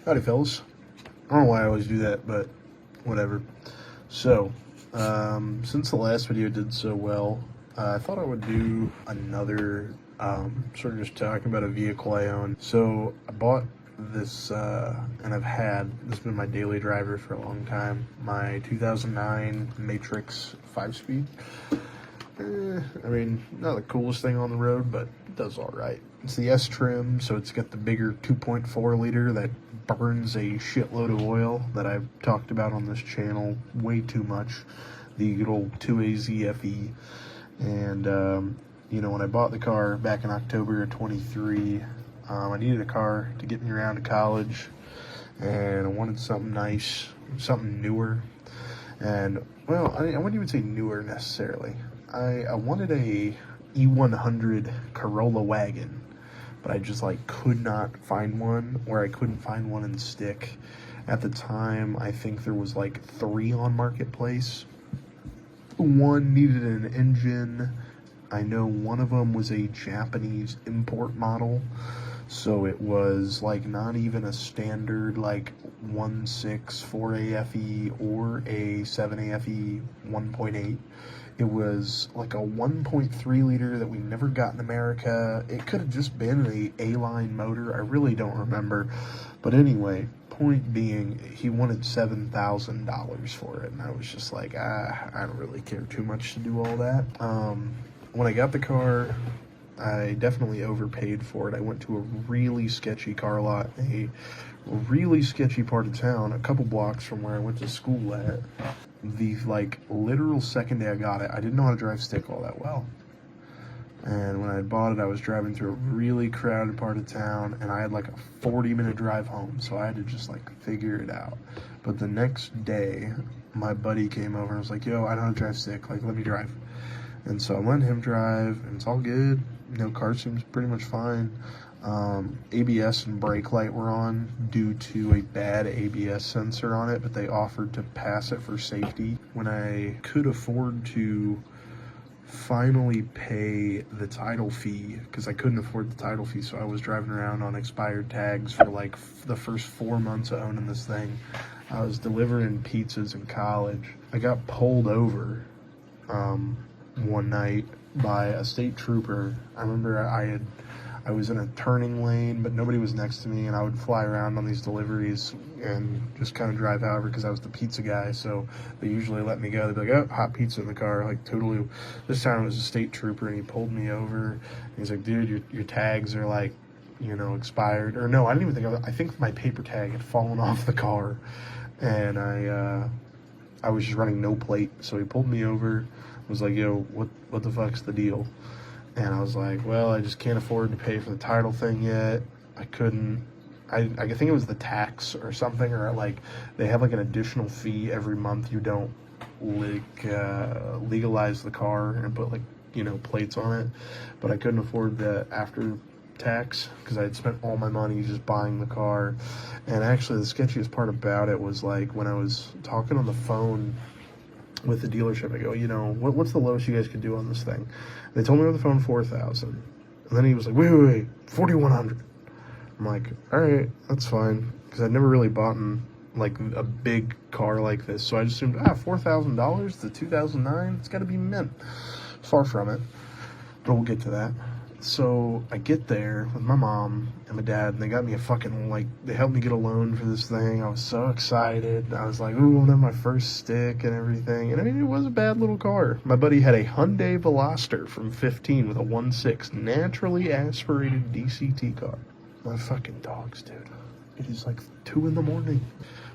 Howdy, fellas. I don't know why I always do that, but whatever. So, since the last video did so well, I thought I would do another, sort of just talking about a vehicle I own. So, I bought this, and this has been my daily driver for a long time, my 2009 Matrix 5-speed. I mean, not the coolest thing on the road, but it does all right. It's the S trim, so it's got the bigger 2.4 liter that burns a shitload of oil that I've talked about on this channel way too much. The good old 2AZFE. And, you know, when I bought the car back in October of 23, I needed a car to get me around to college, and I wanted something nice, something newer. And, well, I wouldn't even say newer necessarily. I wanted a E140 Corolla wagon, but I just could not find one, or I couldn't find one in stick. At the time, I think there was 3 on Marketplace. One needed an engine. I know one of them was a Japanese import model, so it was not even a standard 1.6 4AFE or a 7AFE 1.8. It was a 1.3 liter that we never got in America. It could have just been an A-line motor. I really don't remember. But anyway, point being, he wanted $7,000 for it. And I was just I don't really care too much to do all that. When I got the car, I definitely overpaid for it. I went to a really sketchy car lot, a really sketchy part of town, a couple blocks from where I went to school at. The literal second day I got it, I didn't know how to drive stick all that well. And when I bought it, I was driving through a really crowded part of town, and I had a 40-minute drive home, so I had to just figure it out. But the next day, my buddy came over and was like, yo, I know how to drive stick, let me drive. And so I let him drive, and it's all good. Car seems pretty much fine. ABS and brake light were on due to a bad ABS sensor on it, but they offered to pass it for safety. When I could afford to finally pay the title fee, because I couldn't afford the title fee, so I was driving around on expired tags for the first 4 months of owning this thing. I was delivering pizzas in college. I got pulled over one night by a state trooper. I remember I was in a turning lane, but nobody was next to me, and I would fly around on these deliveries and just kind of drive however, because I was the pizza guy, so they usually let me go. They'd be like, oh, hot pizza in the car, totally. This time it was a state trooper, and he pulled me over, and he's like, dude, your tags are expired. Or no, I didn't even think, I think my paper tag had fallen off the car, and I was just running no plate, so he pulled me over, was like, yo, what the fuck's the deal? And I was like, well, I just can't afford to pay for the title thing yet. I couldn't. I think it was the tax or something, or they have an additional fee every month. You don't legalize the car and put plates on it. But I couldn't afford the after tax because I had spent all my money just buying the car. And actually, the sketchiest part about it was when I was talking on the phone with the dealership, I go, what's the lowest you guys could do on this thing? They told me over the phone $4,000, and then he was like, wait, $4,100. I'm like, all right, that's fine, because I'd never really bought a big car like this, so I just assumed, $4,000, the 2009, it's got to be mint. Far from it, but we'll get to that. So I get there with my mom and my dad, and they got me a fucking, they helped me get a loan for this thing. I was so excited. I was like, ooh, I'll have my first stick and everything. And I mean, it was a bad little car. My buddy had a Hyundai Veloster from 15 with a 1.6 naturally aspirated DCT car. My fucking dogs, dude. It is 2 in the morning.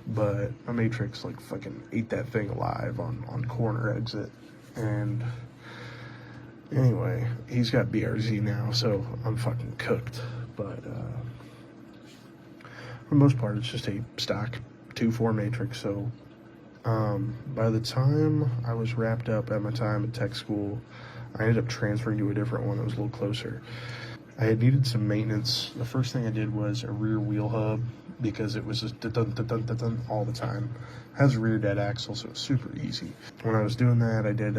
But my Matrix fucking ate that thing alive on corner exit. And anyway, he's got BRZ now, so I'm fucking cooked. But for the most part, it's just a stock 2.4 Matrix. So by the time I was wrapped up at my time at tech school, I ended up transferring to a different one that was a little closer. I had needed some maintenance. The first thing I did was a rear wheel hub, because it was just all the time. It has a rear dead axle, so it's super easy. When I was doing that, I did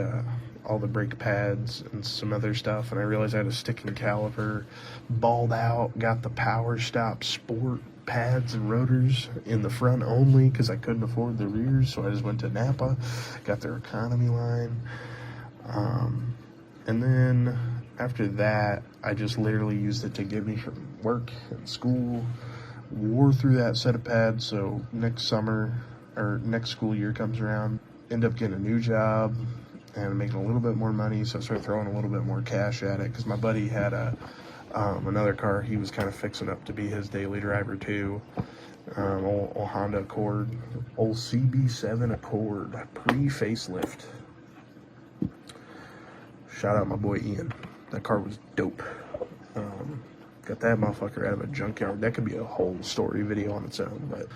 all the brake pads and some other stuff, and I realized I had a sticking caliper, balled out, got the Power Stop Sport pads and rotors in the front only because I couldn't afford the rears, so I just went to Napa, got their economy line, and then after that, I just literally used it to get me from work and school, wore through that set of pads, so next summer, or next school year comes around, end up getting a new job and making a little bit more money, so I started throwing a little bit more cash at it, because my buddy had another car he was kind of fixing up to be his daily driver too, old Honda Accord, old CB7 Accord, pre-facelift. Shout out my boy Ian. That car was dope. Got that motherfucker out of a junkyard. That could be a whole story video on its own. But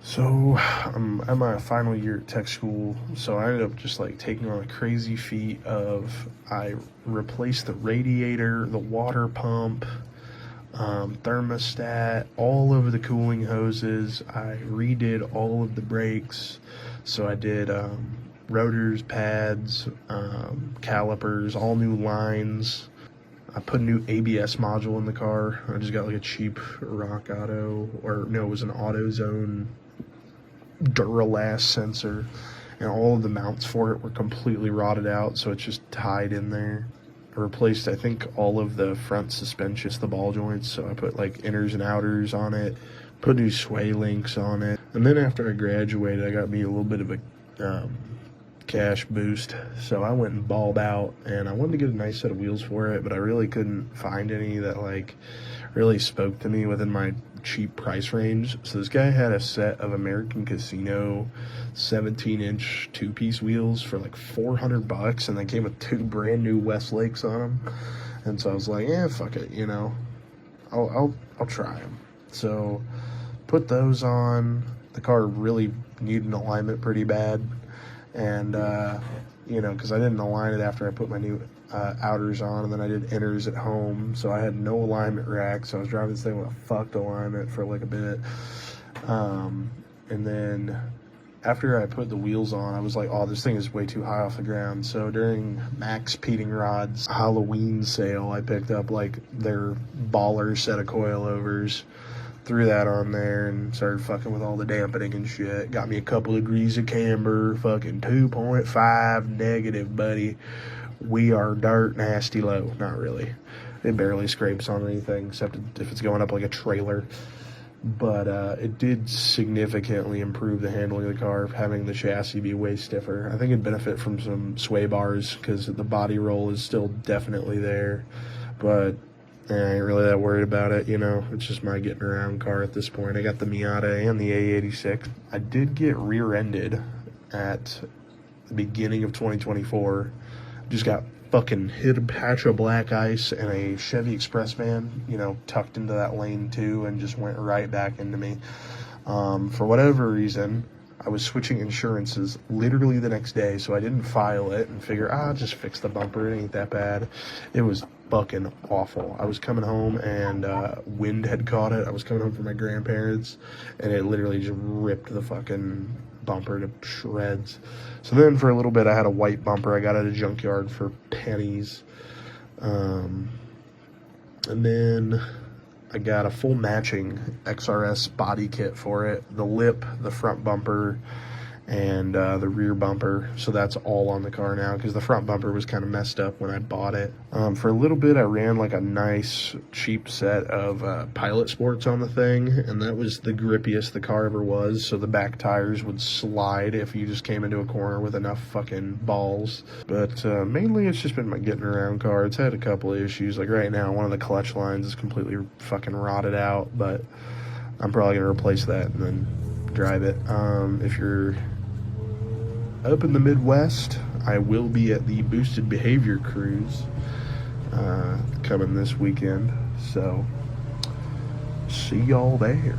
so I'm at my final year at tech school, so I ended up just like taking on a crazy feat of I replaced the radiator, the water pump, thermostat, all of the cooling hoses. I redid all of the brakes. So I did rotors, pads, calipers, all new lines. I put a new ABS module in the car. I just got like a cheap Rock Auto, or no, it was an AutoZone Duralast sensor, and all of the mounts for it were completely rotted out, so it's just tied in there. I replaced, I think, all of the front suspension, the ball joints, so I put like inners and outers on it, put new sway links on it, and then after I graduated, I got me a little bit of a cash boost, so I went and balled out, and I wanted to get a nice set of wheels for it, but I really couldn't find any that like really spoke to me within my cheap price range. So this guy had a set of American Casino 17-inch two-piece wheels for like $400, and they came with 2 brand new Westlakes on them, and so I was like, yeah, fuck it, you know, I'll try them. So put those on. The car really needed an alignment pretty bad, and you know, because I didn't align it after I put my new outers on, and then I did inners at home, so I had no alignment rack, so I was driving this thing with a fucked alignment for like a bit, and then after I put the wheels on, I was like, oh, this thing is way too high off the ground. So during Max Peating Rod's Halloween sale, I picked up like their baller set of coilovers, threw that on there, and started fucking with all the dampening and shit. Got me a couple degrees of camber, fucking 2.5 negative, buddy. We are dirt nasty low. Not really. It barely scrapes on anything, except if it's going up like a trailer. But it did significantly improve the handling of the car, having the chassis be way stiffer. I think it'd benefit from some sway bars, because the body roll is still definitely there. But I ain't really that worried about it, you know. It's just my getting around car at this point. I got the Miata and the A86. I did get rear-ended at the beginning of 2024. Just got fucking hit a patch of black ice, and a Chevy Express van, you know, tucked into that lane too, and just went right back into me. For whatever reason, I was switching insurances literally the next day, so I didn't file it and figure, I'll just fix the bumper, it ain't that bad. It was fucking awful. I was coming home, and wind had caught it. I was coming home from my grandparents, and it literally just ripped the fucking bumper to shreds. So then for a little bit I had a white bumper I got at a junkyard for pennies, and then I got a full matching XRS body kit for it, the lip, the front bumper, and the rear bumper. So that's all on the car now, because the front bumper was kind of messed up when I bought it. For a little bit I ran like a nice cheap set of Pilot Sports on the thing, and that was the grippiest the car ever was, so the back tires would slide if you just came into a corner with enough fucking balls. But mainly it's just been my getting around car. It's had a couple of issues, like right now one of the clutch lines is completely fucking rotted out, but I'm probably gonna replace that and then drive it. If you're up in the Midwest, I will be at the Boosted Behavior Cruise coming this weekend, so see y'all there.